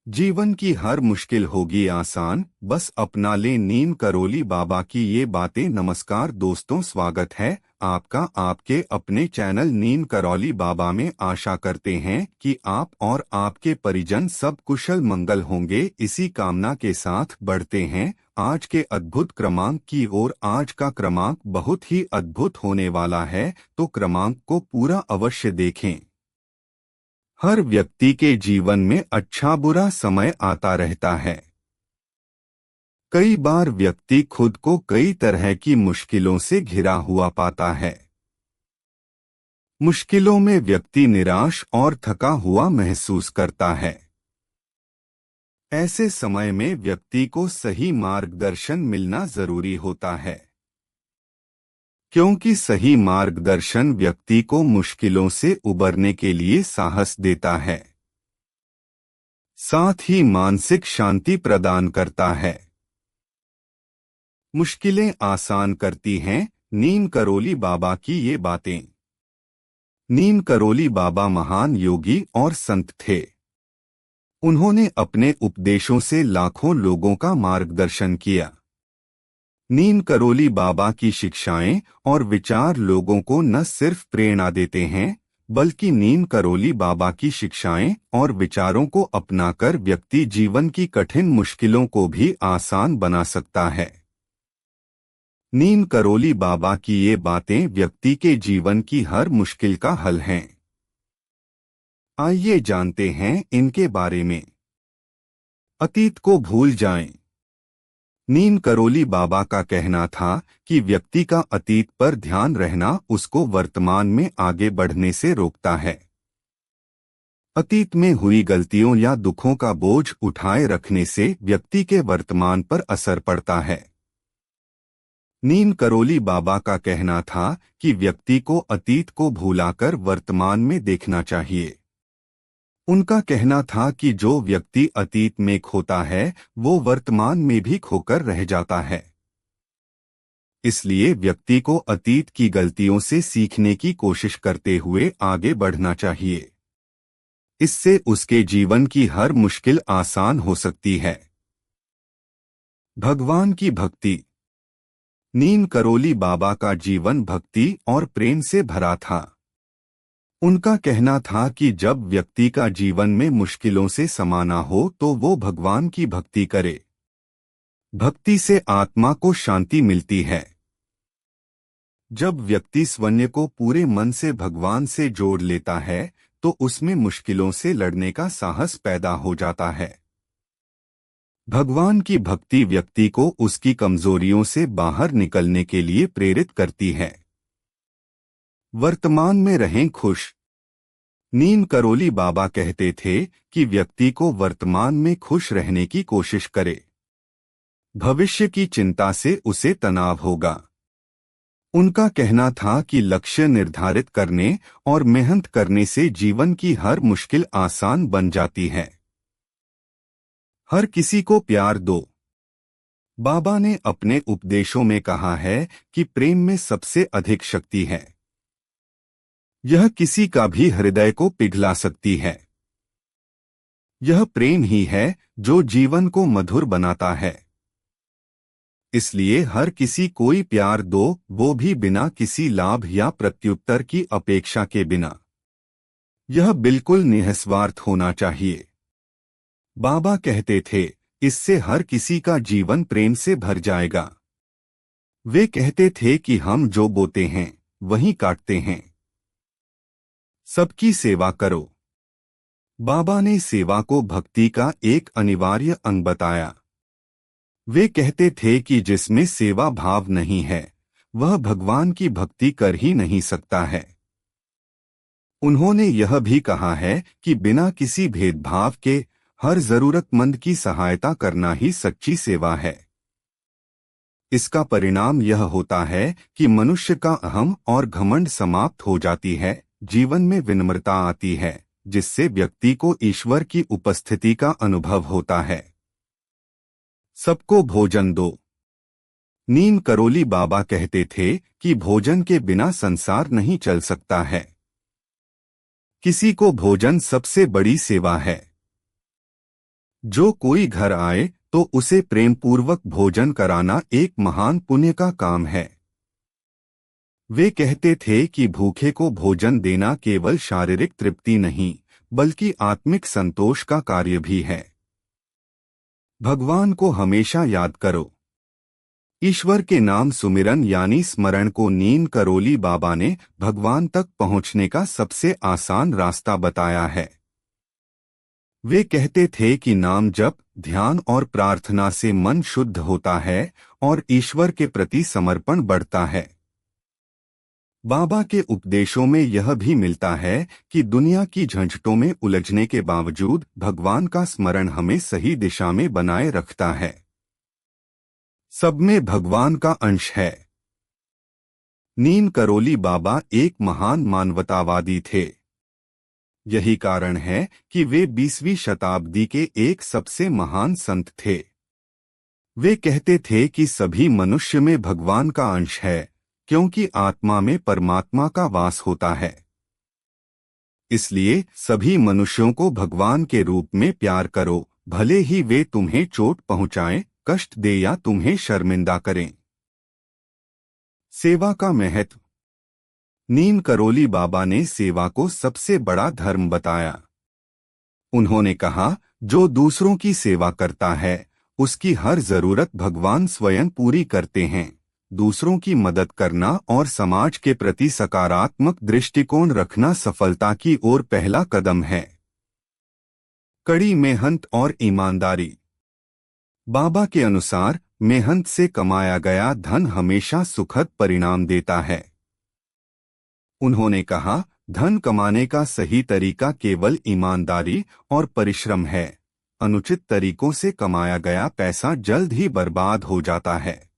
जीवन की हर मुश्किल होगी आसान, बस अपना ले नीम करोली बाबा की ये बातें। नमस्कार दोस्तों, स्वागत है आपका आपके अपने चैनल नीम करौली बाबा में। आशा करते हैं कि आप और आपके परिजन सब कुशल मंगल होंगे। इसी कामना के साथ बढ़ते हैं आज के अद्भुत क्रमांक की ओर। आज का क्रमांक बहुत ही अद्भुत होने वाला है, तो क्रमांक को पूरा अवश्य देखें। हर व्यक्ति के जीवन में अच्छा बुरा समय आता रहता है। कई बार व्यक्ति खुद को कई तरह की मुश्किलों से घिरा हुआ पाता है। मुश्किलों में व्यक्ति निराश और थका हुआ महसूस करता है। ऐसे समय में व्यक्ति को सही मार्गदर्शन मिलना जरूरी होता है, क्योंकि सही मार्गदर्शन व्यक्ति को मुश्किलों से उबरने के लिए साहस देता है, साथ ही मानसिक शांति प्रदान करता है। मुश्किलें आसान करती हैं नीम करोली बाबा की ये बातें। नीम करोली बाबा महान योगी और संत थे। उन्होंने अपने उपदेशों से लाखों लोगों का मार्गदर्शन किया। नीम करोली बाबा की शिक्षाएं और विचार लोगों को न सिर्फ प्रेरणा देते हैं, बल्कि नीम करोली बाबा की शिक्षाएं और विचारों को अपनाकर व्यक्ति जीवन की कठिन मुश्किलों को भी आसान बना सकता है। नीम करोली बाबा की ये बातें व्यक्ति के जीवन की हर मुश्किल का हल हैं। आइए जानते हैं इनके बारे में। अतीत को भूल जाएं। नीम करोली बाबा का कहना था कि व्यक्ति का अतीत पर ध्यान रहना उसको वर्तमान में आगे बढ़ने से रोकता है। अतीत में हुई गलतियों या दुखों का बोझ उठाए रखने से व्यक्ति के वर्तमान पर असर पड़ता है। नीम करोली बाबा का कहना था कि व्यक्ति को अतीत को भुलाकर वर्तमान में देखना चाहिए। उनका कहना था कि जो व्यक्ति अतीत में खोता है, वो वर्तमान में भी खोकर रह जाता है। इसलिए व्यक्ति को अतीत की गलतियों से सीखने की कोशिश करते हुए आगे बढ़ना चाहिए। इससे उसके जीवन की हर मुश्किल आसान हो सकती है। भगवान की भक्ति। नीम करोली बाबा का जीवन भक्ति और प्रेम से भरा था। उनका कहना था कि जब व्यक्ति का जीवन में मुश्किलों से समाना हो तो वो भगवान की भक्ति करे। भक्ति से आत्मा को शांति मिलती है। जब व्यक्ति स्वयं को पूरे मन से भगवान से जोड़ लेता है तो उसमें मुश्किलों से लड़ने का साहस पैदा हो जाता है। भगवान की भक्ति व्यक्ति को उसकी कमजोरियों से बाहर निकलने के लिए प्रेरित करती है। वर्तमान में रहें खुश। नीम करोली बाबा कहते थे कि व्यक्ति को वर्तमान में खुश रहने की कोशिश करे। भविष्य की चिंता से उसे तनाव होगा। उनका कहना था कि लक्ष्य निर्धारित करने और मेहनत करने से जीवन की हर मुश्किल आसान बन जाती है। हर किसी को प्यार दो। बाबा ने अपने उपदेशों में कहा है कि प्रेम में सबसे अधिक शक्ति है। यह किसी का भी हृदय को पिघला सकती है। यह प्रेम ही है जो जीवन को मधुर बनाता है। इसलिए हर किसी कोई प्यार दो, वो भी बिना किसी लाभ या प्रत्युत्तर की अपेक्षा के बिना। यह बिल्कुल निस्वार्थ होना चाहिए। बाबा कहते थे, इससे हर किसी का जीवन प्रेम से भर जाएगा। वे कहते थे कि हम जो बोते हैं वही काटते हैं। सबकी सेवा करो। बाबा ने सेवा को भक्ति का एक अनिवार्य अंग बताया। वे कहते थे कि जिसमें सेवा भाव नहीं है वह भगवान की भक्ति कर ही नहीं सकता है। उन्होंने यह भी कहा है कि बिना किसी भेदभाव के हर जरूरतमंद की सहायता करना ही सच्ची सेवा है। इसका परिणाम यह होता है कि मनुष्य का अहम और घमंड समाप्त हो जाती है। जीवन में विनम्रता आती है, जिससे व्यक्ति को ईश्वर की उपस्थिति का अनुभव होता है। सबको भोजन दो। नीम करोली बाबा कहते थे कि भोजन के बिना संसार नहीं चल सकता है। किसी को भोजन सबसे बड़ी सेवा है। जो कोई घर आए तो उसे प्रेमपूर्वक भोजन कराना एक महान पुण्य का काम है। वे कहते थे कि भूखे को भोजन देना केवल शारीरिक तृप्ति नहीं बल्कि आत्मिक संतोष का कार्य भी है। भगवान को हमेशा याद करो। ईश्वर के नाम सुमिरन यानी स्मरण को नीम करोली बाबा ने भगवान तक पहुंचने का सबसे आसान रास्ता बताया है। वे कहते थे कि नाम जप, ध्यान और प्रार्थना से मन शुद्ध होता है और ईश्वर के प्रति समर्पण बढ़ता है। बाबा के उपदेशों में यह भी मिलता है कि दुनिया की झंझटों में उलझने के बावजूद भगवान का स्मरण हमें सही दिशा में बनाए रखता है। सब में भगवान का अंश है। नीम करोली बाबा एक महान मानवतावादी थे। यही कारण है कि वे 20वीं शताब्दी के एक सबसे महान संत थे। वे कहते थे कि सभी मनुष्य में भगवान का अंश है, क्योंकि आत्मा में परमात्मा का वास होता है। इसलिए सभी मनुष्यों को भगवान के रूप में प्यार करो, भले ही वे तुम्हें चोट पहुंचाएं, कष्ट दे या तुम्हें शर्मिंदा करें। सेवा का महत्व। नीम करोली बाबा ने सेवा को सबसे बड़ा धर्म बताया। उन्होंने कहा, जो दूसरों की सेवा करता है उसकी हर जरूरत भगवान स्वयं पूरी करते हैं। दूसरों की मदद करना और समाज के प्रति सकारात्मक दृष्टिकोण रखना सफलता की ओर पहला कदम है। कड़ी मेहनत और ईमानदारी। बाबा के अनुसार मेहनत से कमाया गया धन हमेशा सुखद परिणाम देता है। उन्होंने कहा, धन कमाने का सही तरीका केवल ईमानदारी और परिश्रम है। अनुचित तरीकों से कमाया गया पैसा जल्द ही बर्बाद हो जाता है।